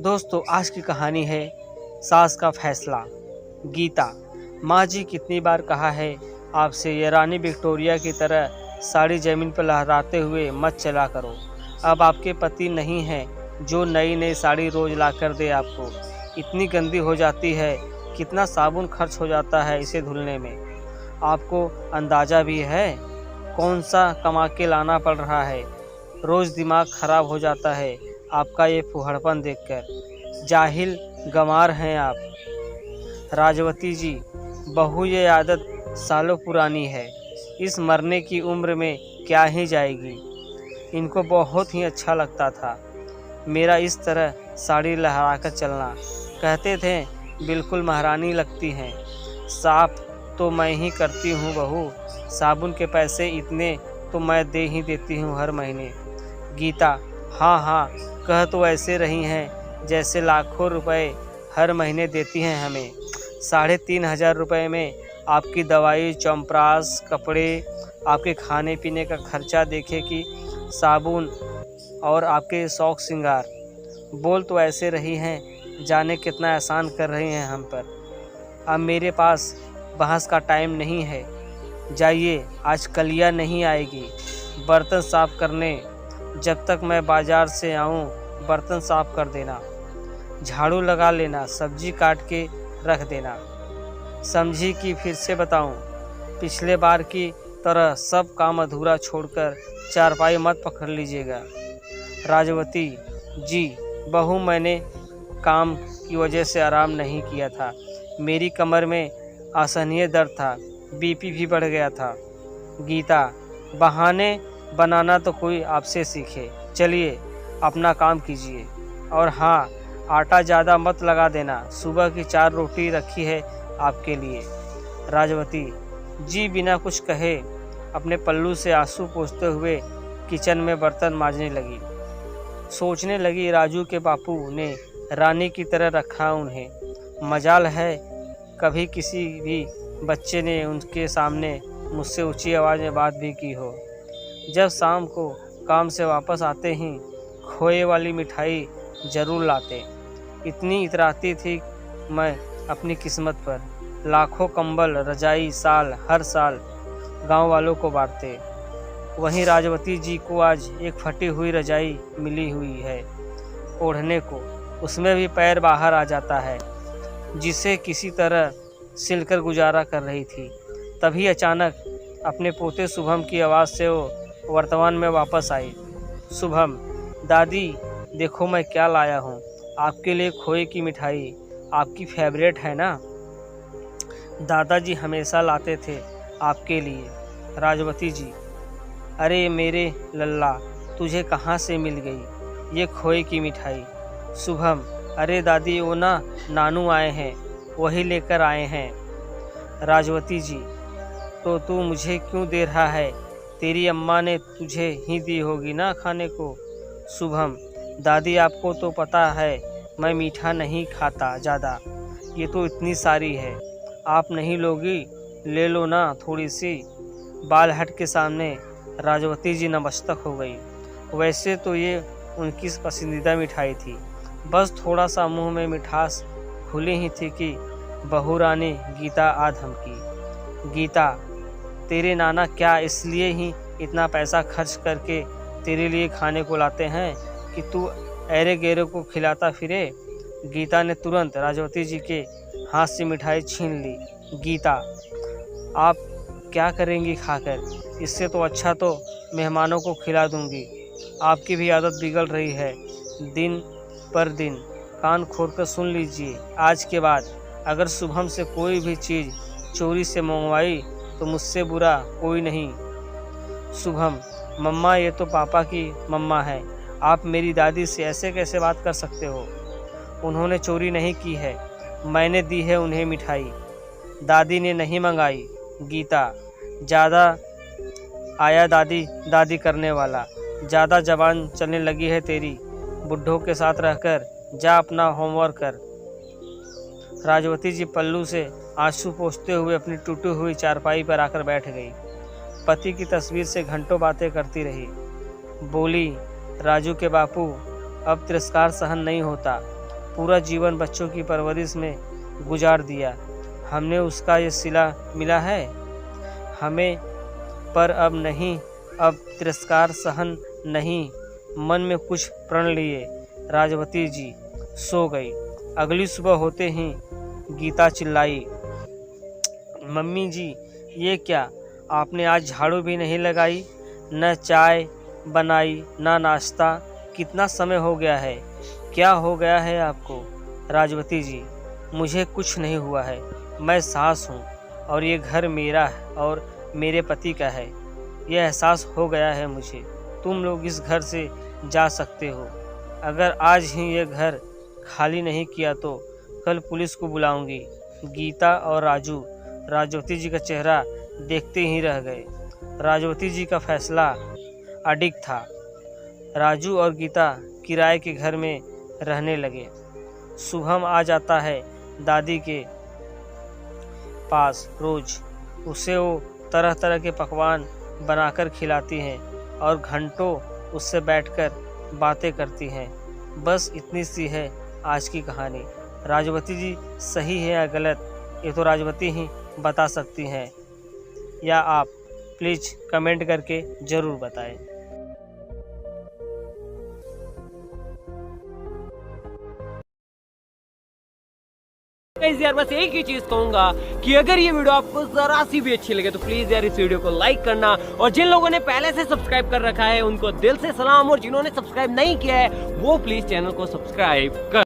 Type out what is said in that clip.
दोस्तों, आज की कहानी है सास का फैसला। गीता। माँ जी कितनी बार कहा है आपसे, ये रानी विक्टोरिया की तरह साड़ी जमीन पर लहराते हुए मत चला करो। अब आपके पति नहीं हैं जो नई नई साड़ी रोज ला कर दे आपको। इतनी गंदी हो जाती है, कितना साबुन खर्च हो जाता है इसे धुलने में। आपको अंदाज़ा भी है कौन सा कमा के लाना पड़ रहा है। रोज़ दिमाग खराब हो जाता है आपका ये फुहड़पन देखकर। जाहिल गंवार हैं आप। राजवती जी, बहू ये आदत सालों पुरानी है, इस मरने की उम्र में क्या ही जाएगी। इनको बहुत ही अच्छा लगता था मेरा इस तरह साड़ी लहराकर चलना। कहते थे बिल्कुल महारानी लगती हैं। साफ तो मैं ही करती हूँ बहू, साबुन के पैसे इतने तो मैं दे ही देती हूँ हर महीने। गीता। हाँ हाँ, कह तो ऐसे रही हैं जैसे लाखों रुपए हर महीने देती हैं हमें। 3,500 रुपये में आपकी दवाई, च्यवनप्राश, कपड़े, आपके खाने पीने का खर्चा देखे कि साबुन और आपके शौक श्रृंगार। बोल तो ऐसे रही हैं जाने कितना एहसान कर रही हैं हम पर। अब मेरे पास बहस का टाइम नहीं है। जाइए, आज कलिया नहीं आएगी बर्तन साफ करने। जब तक मैं बाजार से आऊँ बर्तन साफ कर देना, झाड़ू लगा लेना, सब्जी काट के रख देना। समझी कि फिर से बताऊं, पिछले बार की तरह सब काम अधूरा छोड़कर चारपाई मत पकड़ लीजिएगा। राजवती जी, बहू मैंने काम की वजह से आराम नहीं किया था। मेरी कमर में असहनीय दर्द था, बीपी भी बढ़ गया था। गीता। बहाने बनाना तो कोई आपसे सीखे। चलिए अपना काम कीजिए। और हाँ, आटा ज़्यादा मत लगा देना, सुबह की 4 रोटी रखी है आपके लिए। राजवती जी, बिना कुछ कहे अपने पल्लू से आंसू पोंछते हुए किचन में बर्तन मांजने लगी। सोचने लगी राजू के बापू ने रानी की तरह रखा उन्हें। मजाल है कभी किसी भी बच्चे ने उनके सामने मुझसे ऊंची आवाज़ में बात भी की हो। जब शाम को काम से वापस आते ही खोए वाली मिठाई ज़रूर लाते। इतनी इतराती थी मैं अपनी किस्मत पर। लाखों कंबल, रजाई, साल हर साल गांव वालों को बांटते। वहीं राजवती जी को आज एक फटी हुई रजाई मिली हुई है ओढ़ने को, उसमें भी पैर बाहर आ जाता है, जिसे किसी तरह सिलकर गुजारा कर रही थी। तभी अचानक अपने पोते शुभम की आवाज़ से वो वर्तमान में वापस आई। शुभम। दादी देखो मैं क्या लाया हूँ आपके लिए, खोए की मिठाई, आपकी फेवरेट है ना। दादाजी हमेशा लाते थे आपके लिए। राजवती जी। अरे मेरे लल्ला, तुझे कहाँ से मिल गई ये खोए की मिठाई। शुभम। अरे दादी, वो ना नानू आए हैं, वही लेकर आए हैं। राजवती जी। तो तू मुझे क्यों दे रहा है, तेरी अम्मा ने तुझे ही दी होगी ना खाने को। शुभम। दादी आपको तो पता है मैं मीठा नहीं खाता ज़्यादा, ये तो इतनी सारी है, आप नहीं लोगी, ले लो ना थोड़ी सी। बालहट के सामने राजवती जी नतमस्तक हो गई। वैसे तो ये उनकी पसंदीदा मिठाई थी, बस थोड़ा सा मुंह में मिठास घुली ही थी कि बहू रानी गीता आ धमकी। गीता। तेरे नाना क्या इसलिए ही इतना पैसा खर्च करके तेरे लिए खाने को लाते हैं कि तू ऐरे गैरों को खिलाता फिरे। गीता ने तुरंत राजवती जी के हाथ से मिठाई छीन ली। गीता। आप क्या करेंगी खाकर, इससे तो अच्छा तो मेहमानों को खिला दूंगी। आपकी भी आदत बिगड़ रही है दिन पर दिन। कान खोलकर सुन लीजिए, आज के बाद अगर शुभम से कोई भी चीज़ चोरी से मंगवाई तो मुझसे बुरा कोई नहीं। शुभम। मम्मा, ये तो पापा की मम्मा है, आप मेरी दादी से ऐसे कैसे बात कर सकते हो। उन्होंने चोरी नहीं की है, मैंने दी है उन्हें मिठाई, दादी ने नहीं मंगाई। गीता। ज़्यादा आया दादी दादी करने वाला, ज़्यादा जबान चलने लगी है तेरी। बुड्ढों के साथ रहकर जा अपना होमवर्क कर। राजवती जी पल्लू से आंसू पोंछते हुए अपनी टूटी हुई चारपाई पर आकर बैठ गई। पति की तस्वीर से घंटों बातें करती रही। बोली, राजू के बापू, अब तिरस्कार सहन नहीं होता, पूरा जीवन बच्चों की परवरिश में गुजार दिया। हमने उसका ये सिला मिला है हमें, पर अब नहीं, अब तिरस्कार सहन नहीं। मन में कुछ प्रण लिए राजवती जी सो गई। अगली सुबह होते ही गीता चिल्लाई, मम्मी जी ये क्या, आपने आज झाड़ू भी नहीं लगाई, न चाय बनाई न नाश्ता, कितना समय हो गया है, क्या हो गया है आपको? राजवती जी, मुझे कुछ नहीं हुआ है, मैं सास हूँ और ये घर मेरा है और मेरे पति का है। यह एहसास हो गया है मुझे। तुम लोग इस घर से जा सकते हो। अगर आज ही ये घर खाली नहीं किया तो कल पुलिस को बुलाऊंगी। गीता और राजू राजवती जी का चेहरा देखते ही रह गए। राजवती जी का फैसला अडिग था। राजू और गीता किराए के घर में रहने लगे। शुभम आ जाता है दादी के पास रोज। उसे वो तरह तरह के पकवान बनाकर खिलाती हैं और घंटों उससे बैठकर बातें करती हैं। बस इतनी सी है आज की कहानी। राजवती जी सही है या गलत, ये तो राजवती ही बता सकती हैं, या आप प्लीज़ कमेंट करके ज़रूर बताएं। गाइस यार बस एक ही चीज कहूंगा कि अगर ये वीडियो आपको जरा सी भी अच्छी लगे तो प्लीज यार इस वीडियो को लाइक करना, और जिन लोगों ने पहले से सब्सक्राइब कर रखा है उनको दिल से सलाम, और जिन्होंने सब्सक्राइब नहीं किया है वो प्लीज चैनल को सब्सक्राइब कर